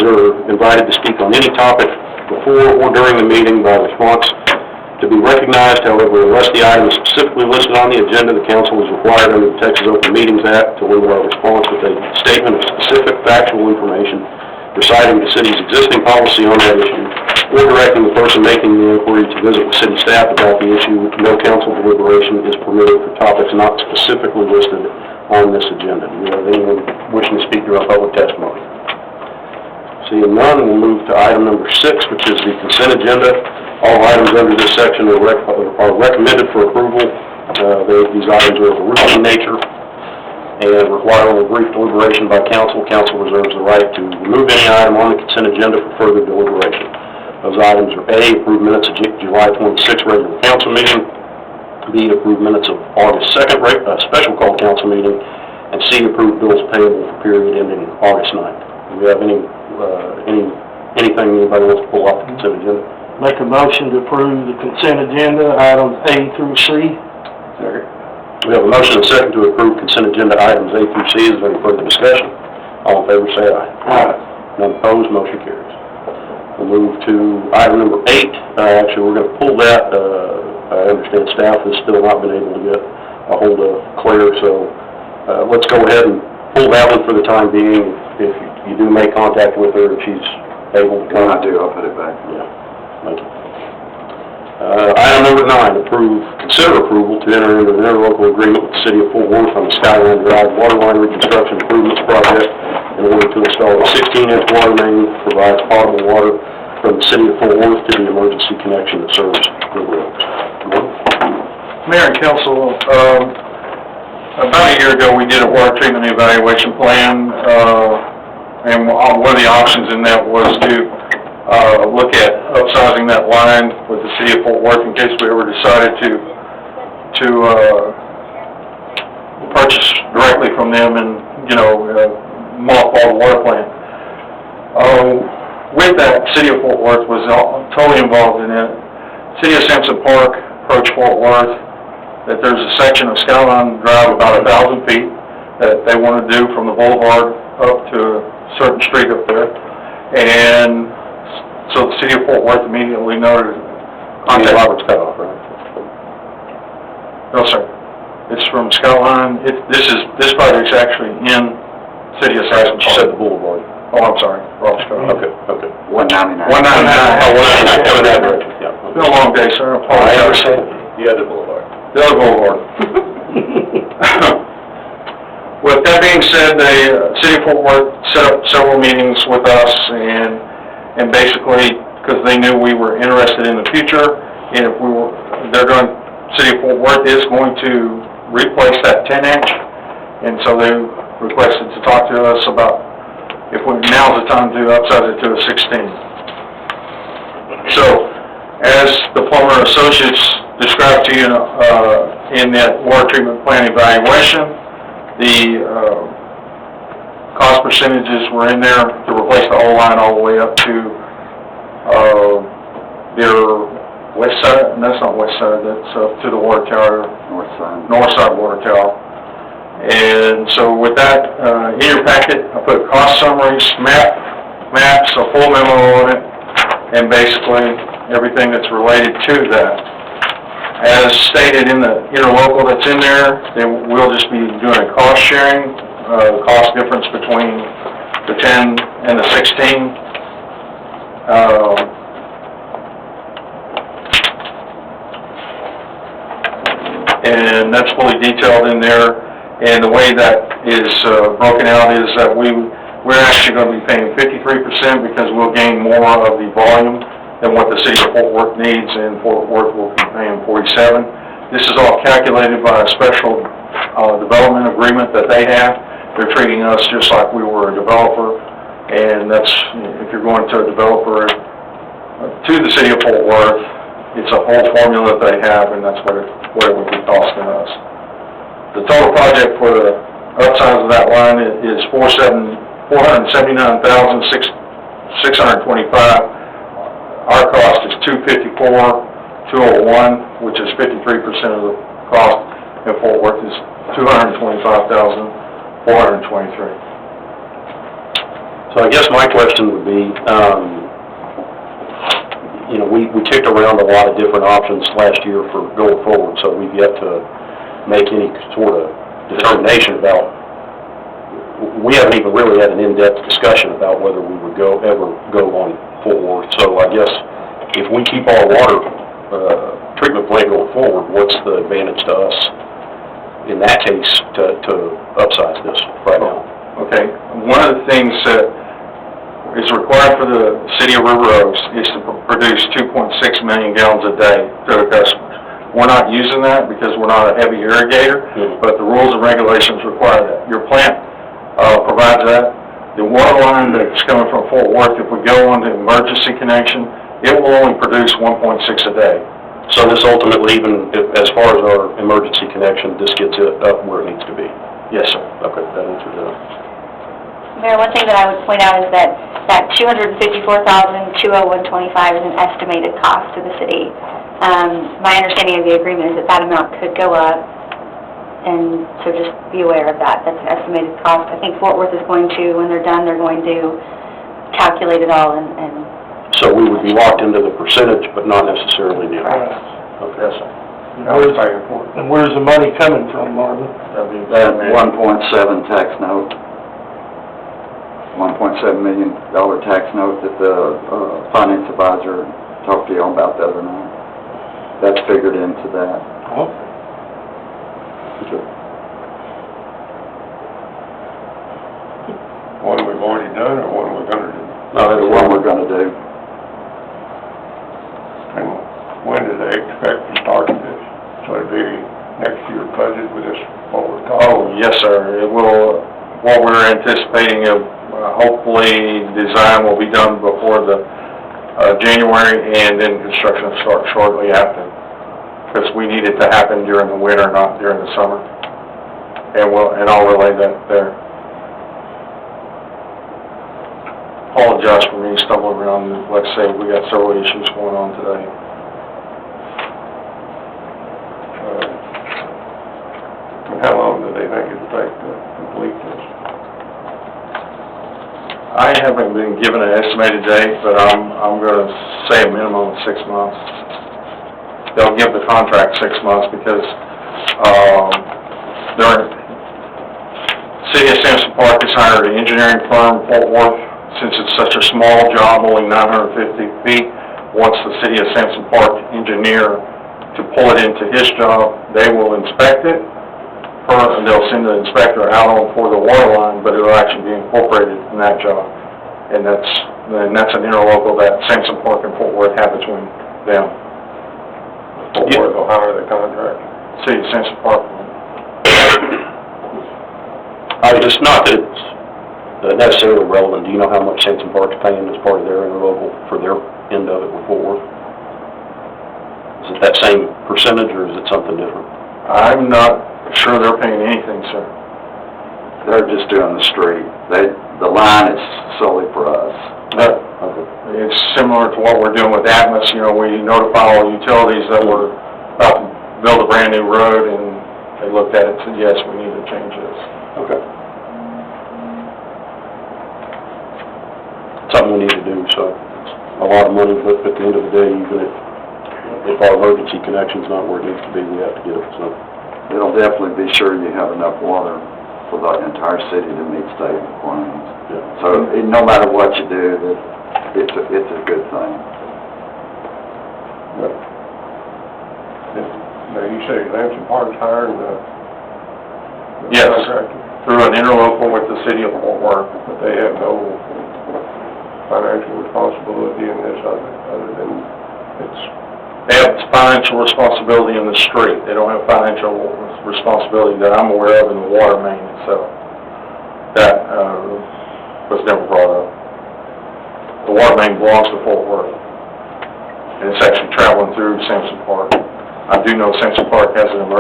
citizens are invited to speak on any topic before or during the meeting by response to be recognized. However, unless the item is specifically listed on the agenda, the council is required under the Texas Open Meetings Act to limit our response with a statement of specific factual information reciting the city's existing policy on that issue, or directing the person making the inquiry to visit with city staff about the issue. No council deliberation is permitted for topics not specifically listed on this agenda. Do we have anyone wishing to speak to our public testimony? Seeing none, we'll move to item number 6, which is the consent agenda. All items under this section are recommended for approval. These items are of a routine nature and require a brief deliberation by council. Council reserves the right to remove any item on the consent agenda for further deliberation. Those items are A, approved minutes of July 26th regular council meeting, B, approved minutes of August 2nd special call council meeting, and C, approved bills payable for period ending August 9th. Do we have anything anybody wants to pull off the consent agenda? Make a motion to approve the consent agenda, items A through C. Second. We have a motion and a second to approve consent agenda items A through C. Is there any further discussion? All in favor say aye. Aye. None opposed, motion carries. We'll move to item number 8. Actually, we're going to pull that. I understand staff has still not been able to get a hold of Claire, so let's go ahead and pull that one for the time being. If you do make contact with her and she's able to come. I do, I'll put it back. Yeah, thank you. Item number 9, consider approval to enter into an interlocal agreement with the City of Fort Worth on the Skyline Drive Water Line Reconstruction Improvements Project in order to install a 16-inch water main that provides potable water from the City of Fort Worth to the emergency connection that serves River Oaks. Mayor and Council, about a year ago we did a water treatment evaluation plan, and one of the options in that was to look at upsizing that line with the City of Fort Worth in case we ever decided to purchase directly from them and, mothball the water plant. With that, City of Fort Worth was totally involved in it. City of Sampson Park approached Fort Worth that there's a section of Skyline Drive about 1,000 feet that they want to do from the boulevard up to a certain street up there. And so the City of Fort Worth immediately noted contact. Robert's cutoff, right? No, sir. It's from Skyline. This project's actually in City of Sampson Park. She said the boulevard. Oh, I'm sorry. Robert's cutoff. Okay. 199. 199. Oh, 199. Coming that direction. Yeah. It's been a long day, sir. I understand. The other boulevard. The other boulevard. With that being said, the City of Fort Worth set up several meetings with us, and basically, because they knew we were interested in the future, and if we were, City of Fort Worth is going to replace that 10-inch, and so they requested to talk to us about if now's the time to upsize it to a 16. So, as the Plummer Associates described to you in that water treatment plan evaluation, the cost percentages were in there to replace the whole line all the way up to their west side. And that's not west side, that's up to the water tower. North side water tower. And so with that, in your packet, I put cost summaries, maps, a full memo on it, and basically everything that's related to that. As stated in the interlocal that's in there, then we'll just be doing a cost sharing, the cost difference between the 10 and the 16. And that's fully detailed in there. And the way that is broken out is that we're actually going to be paying 53% because we'll gain more of the volume than what the City of Fort Worth needs, and Fort Worth will be paying 47. This is all calculated by a special development agreement that they have. They're treating us just like we were a developer, and that's, if you're going to a developer to the City of Fort Worth, it's a whole formula that they have, and that's what it would be costing us. The total project for the upsize of that line is $479,625. Our cost is $254,201, which is 53% of the cost, and Fort Worth is $225,423. So I guess my question would be, you know, we kicked around a lot of different options last year for going forward, so we've yet to make any sort of determination about, we haven't even really had an in-depth discussion about whether we would ever go on Fort Worth. So I guess if we keep our water treatment plant going forward, what's the advantage to us in that case to upsize this right now? Okay, one of the things that is required for the city of River Oaks is to produce 2.6 million gallons a day to the customers. We're not using that because we're not a heavy irrigator, but the rules and regulations require that. Your plant provides that. The water line that's coming from Fort Worth, if we go on to emergency connection, it will only produce 1.6 a day. So this ultimately, even as far as our emergency connection, this gets it up where it needs to be? Yes, sir. Okay, that answers that. Mayor, one thing that I would point out is that $254,201.25 is an estimated cost to the city. My understanding of the agreement is that amount could go up, and so just be aware of that. That's an estimated cost. I think Fort Worth is going to, when they're done, they're going to calculate it all and So we would be locked into the percentage, but not necessarily the amount? Right. Okay. Yes, sir. And where's the money coming from, Marvin? That 1.7 tax note, $1.7 million tax note that the finance advisor talked to you all about the other night. That's figured into that. Oh, Okay. One we've already done or one we're gonna do? No, The one we're gonna do. And when do they expect to start this? So it'll be next year's budget with this, what we're talking? Oh, yes, sir. It will, what we're anticipating of, hopefully, design will be done before the January, and then construction will start shortly after. Because we need it to happen during the winter, not during the summer. And I'll relay that there. Apologize for me stumbling around. Like I say, we got several issues going on today. And how long do they think it'll take to complete this? I haven't been given an estimated date, but I'm gonna say a minimum of 6 months. They'll give the contract 6 months because, City of Sampson Park has hired an engineering firm, Fort Worth. Since it's such a small job, only 950 feet, wants the City of Sampson Park engineer to pull it into his job. They will inspect it, and they'll send the inspector out on for the water line, but it'll actually be incorporated in that job. And that's an interlocal that Sampson Park and Fort Worth have between them. Fort Worth will hire the contractor? City of Sampson Park. It's not that it's necessarily relevant. Do you know how much Sampson Park's paying as part of their interlocal for their end of it with Fort Worth? Is it that same percentage, or is it something different? I'm not sure they're paying anything, sir. They're just doing the street. The line is solely for us. But it's similar to what we're doing with Atmos. You know, we notify all utilities that we're about to build a brand new road, and they looked at it and said, yes, we need to change this. Okay. Something we need to do, so it's a lot of money, but at the end of the day, even if our emergency connection's not where it needs to be, we have to get it, so. It'll definitely be sure you have enough water for the entire city to meet state requirements. Yeah. So no matter what you do, it's a good thing. But, now you say Sampson Park's hiring the Yes. contractor, Through an interlocal with the City of Fort Worth. but they have no financial responsibility in this other than it's... They have financial responsibility in the street. They don't have financial responsibility that I'm aware of in the water main itself. That was never brought up. The water main belongs to Fort Worth, and it's actually traveling through Sampson Park. I do know Sampson Park has an emergency